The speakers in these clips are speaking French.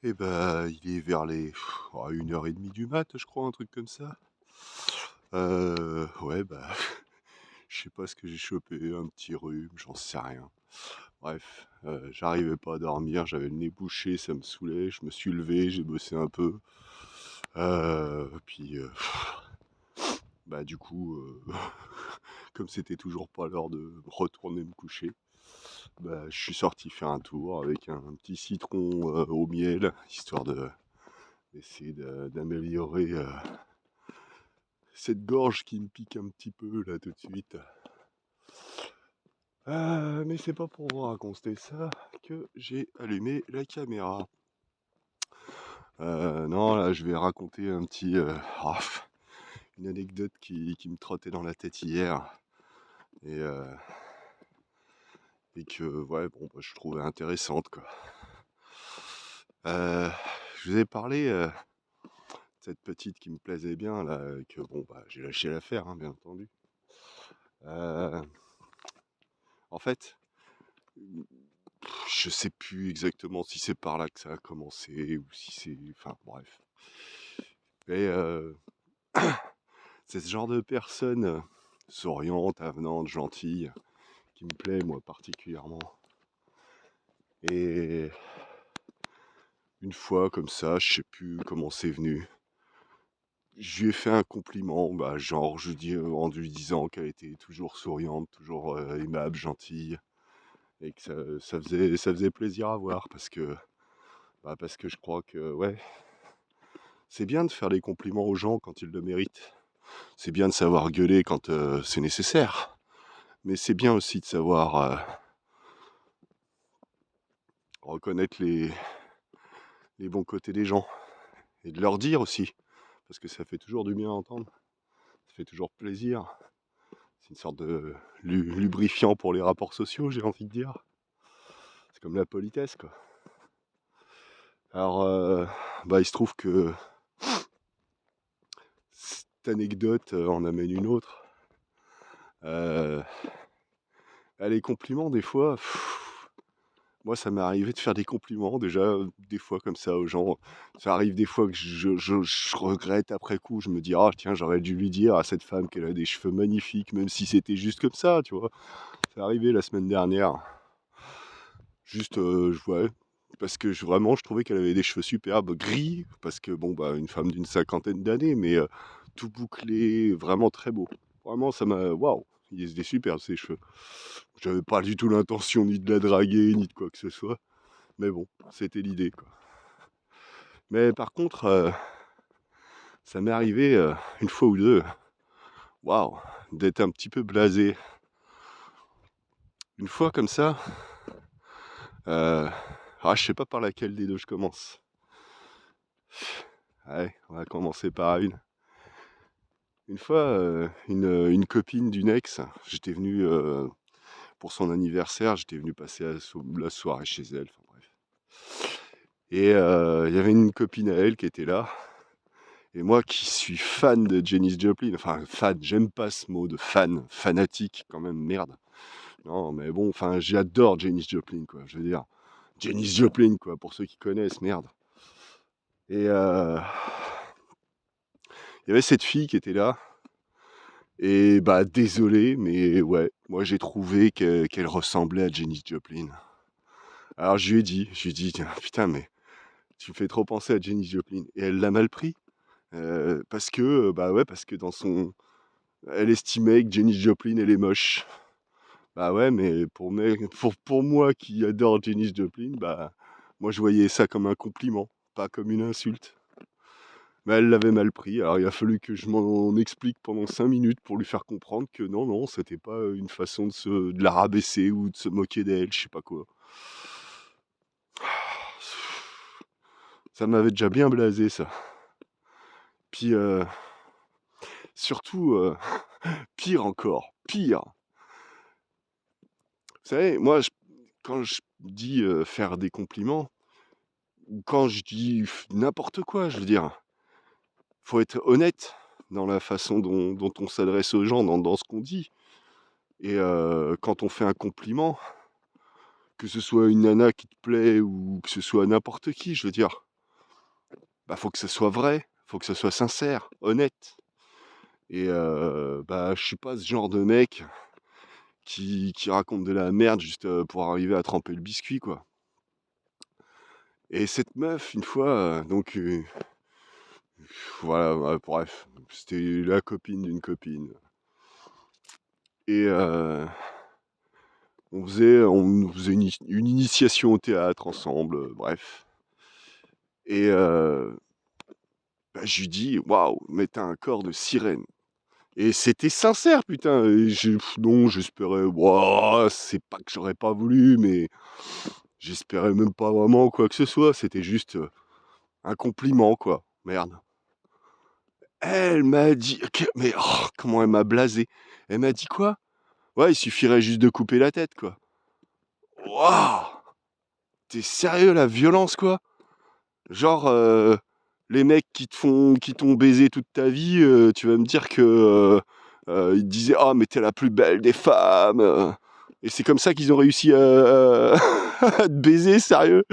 Et bah, il est vers les 1h30 du mat, je crois, un truc comme ça. Ouais, bah, je sais pas ce que j'ai chopé, un petit rhume, j'en sais rien. Bref, j'arrivais pas à dormir, j'avais le nez bouché, ça me saoulait, je me suis levé, j'ai bossé un peu. Puis, bah, du coup, comme c'était toujours pas l'heure de retourner me coucher, bah, je suis sorti faire un tour avec un petit citron, au miel, histoire d'essayer d'améliorer, cette gorge qui me pique un petit peu là tout de suite. Mais c'est pas pour vous raconter ça que j'ai allumé la caméra. Non, là, je vais raconter un petit, une anecdote qui me trottait dans la tête hier et heu et que, ouais, bon, bah, je trouvais intéressante, quoi. Heu, je vous ai parlé, de cette petite qui me plaisait bien là, que bon, bah, j'ai lâché l'affaire, hein, bien entendu. Heu, en fait, je sais plus exactement si c'est par là que ça a commencé ou si c'est enfin bref. Et c'est ce genre de personne, souriante, avenante, gentille, qui me plaît moi particulièrement. Et une fois comme ça, je sais plus comment c'est venu, je lui ai fait un compliment, bah, genre je dis, en lui disant qu'elle était toujours souriante, toujours, aimable, gentille et que ça faisait plaisir à voir parce que je crois que ouais, c'est bien de faire des compliments aux gens quand ils le méritent. C'est bien de savoir gueuler quand, c'est nécessaire, mais c'est bien aussi de savoir, reconnaître les bons côtés des gens et de leur dire aussi, parce que ça fait toujours du bien à entendre, ça fait toujours plaisir. C'est une sorte de lubrifiant pour les rapports sociaux, j'ai envie de dire. C'est comme la politesse, quoi. Alors, bah, il se trouve que cette anecdote, en amène une autre. Heu, Les compliments des fois, moi ça m'est arrivé de faire des compliments déjà, des fois comme ça aux gens. Ça arrive des fois que je regrette après coup, je me dis: «Ah tiens, j'aurais dû lui dire à cette femme qu'elle a des cheveux magnifiques», même si c'était juste comme ça, tu vois? C'est arrivé la semaine dernière. Juste, ouais, parce que vraiment je trouvais qu'elle avait des cheveux superbes, gris, parce que bon, bah, une femme d'une cinquantaine d'années, mais tout bouclé, vraiment très beau. Vraiment ça m'a waouh, ils étaient superbes ses cheveux. J'avais pas du tout l'intention ni de la draguer, ni de quoi que ce soit, mais bon, c'était l'idée, quoi. Mais par contre, ça m'est arrivé, une fois ou 2, waouh, d'être un petit peu blasé. Une fois comme ça, heu, je sais pas par laquelle des 2 je commence. Allez, on va commencer par une. Une fois, une copine d'une ex, j'étais venu, pour son anniversaire, j'étais venu passer la soirée chez elle, enfin bref. Et il y avait une copine à elle qui était là et moi qui suis fan de Janis Joplin, enfin fan, j'aime pas ce mot de fan, fanatique quand même, merde. Non, mais bon, enfin j'adore Janis Joplin quoi, je veux dire. Janis Joplin quoi, pour ceux qui connaissent, merde. Et il y avait cette fille qui était là. Et bah, désolé, mais ouais, moi j'ai trouvé qu'elle ressemblait à Janis Joplin. Alors je lui ai dit: «Tiens, putain, mais tu me fais trop penser à Janis Joplin» et elle l'a mal pris, parce que, bah, ouais, parce que dans son elle estimait que Janis Joplin, elle est moche. Bah, ouais, mais pour moi qui adore Janis Joplin, bah, moi je voyais ça comme un compliment, pas comme une insulte. Mais elle l'avait mal pris, alors il a fallu que je m'en explique pendant 5 minutes pour lui faire comprendre que non, non, c'était pas, une façon de la rabaisser ou de se moquer d'elle, je sais pas quoi. Ça m'avait déjà bien blasé ça. Puis, surtout, pire encore, pire. Vous savez, moi quand je dis, faire des compliments ou quand je dis n'importe quoi, je veux dire, faut être honnête dans la façon dont on s'adresse aux gens, dans ce qu'on dit et quand on fait un compliment, que ce soit une nana qui te plaît ou que ce soit n'importe qui, je veux dire. bah, faut que ça soit vrai, faut que ça soit sincère, honnête. Et bah, je suis pas ce genre de mec qui raconte de la merde juste, pour arriver à tremper le biscuit, quoi. Et cette meuf, une fois, donc voilà, ouais, bref, c'était la copine d'une copine et on faisait une initiation au théâtre ensemble, bref et bah, je lui dis: «Waouh, mais tu as un corps de sirène» et c'était sincère putain et non, j'espérais waouh, c'est pas que j'aurais pas voulu, mais j'espérais même pas vraiment quoi que ce soit, c'était juste, un compliment quoi, merde. Elle m'a dit mais comment elle m'a blasé. Elle m'a dit quoi? Ouais, il suffirait juste de couper la tête quoi. Waouh! Tu sérieux la violence quoi? Genre, les mecs qui t'ont baisé toute ta vie, tu vas me dire que, ils te disaient: «Ah mais tu es la plus belle des femmes», et c'est comme ça qu'ils ont réussi à à te baiser, sérieux?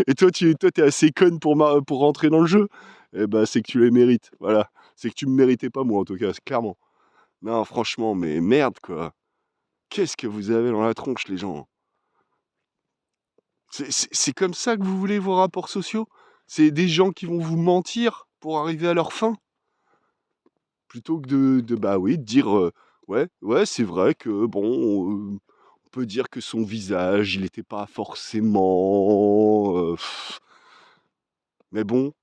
Et toi tu es assez conne pour rentrer dans le jeu? Eh bah, c'est que tu les mérites, voilà. C'est que tu me méritais pas moi en tout cas, clairement. Non franchement, mais merde quoi. Qu'est-ce que vous avez dans la tronche les gens? C'est comme ça que vous voulez vos rapports sociaux? C'est des gens qui vont vous mentir pour arriver à leur fin? Plutôt que bah oui, de dire, «Ouais, ouais, c'est vrai que bon, on peut dire que son visage, il était pas forcément, mais bon,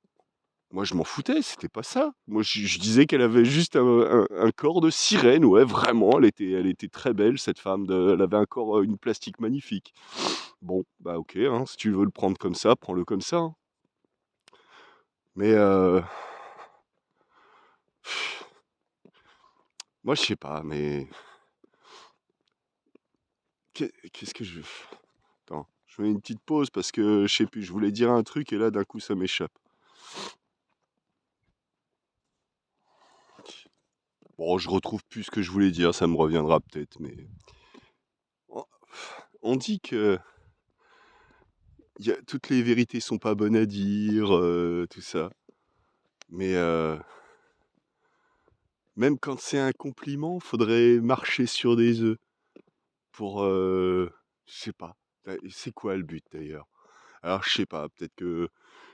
moi je m'en foutais, c'était pas ça. Moi je disais qu'elle avait juste un corps de sirène, ouais, vraiment, elle était très belle cette femme de elle avait un corps, une plastique magnifique. Bon, bah OK, hein, si tu veux le prendre comme ça, prends-le comme ça, hein. Mais moi je sais pas, mais qu'est-ce que je attends, je mets une petite pause parce que je sais plus, je voulais dire un truc et là d'un coup ça m'échappe. Bon, je retrouve plus ce que je voulais dire, ça me reviendra peut-être, mais on on dit que toutes les vérités sont pas bonnes à dire, tout ça. Mais même quand c'est un compliment, faudrait marcher sur des œufs pour, je sais pas. C'est quoi le but d'ailleurs? Alors je sais pas, peut-être que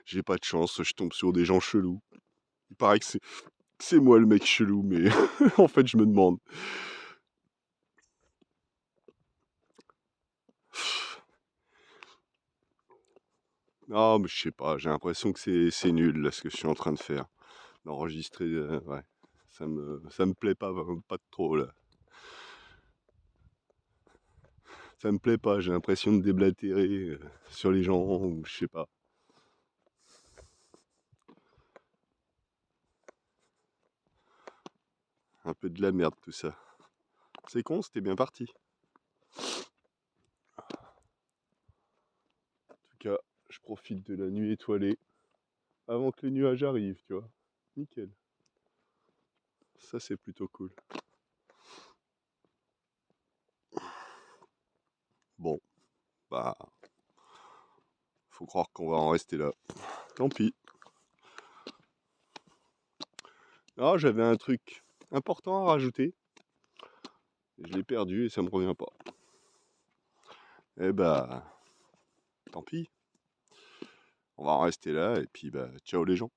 j'ai pas de chance, je tombe sur des gens chelous. Il paraît que c'est moi le mec chelou, mais en fait je me demande. Non, mais je sais pas, j'ai l'impression que c'est nul là ce que je suis en train de faire. D'enregistrer, ouais, ça me plaît pas trop là. Ça me plaît pas, j'ai l'impression de déblatérer, sur les gens ou je sais pas. Un peu de la merde tout ça. C'est con, c'était bien parti. En tout cas, je profite de la nuit étoilée avant que les nuages arrivent, tu vois? Nickel. Ça, c'est plutôt cool. Bon, bah, faut croire qu'on va en rester là. Tant pis. Ah, j'avais un truc important à rajouter, je l'ai perdu et ça me revient pas. Eh bah, tant pis. On va en rester là et puis, bah, ciao les gens.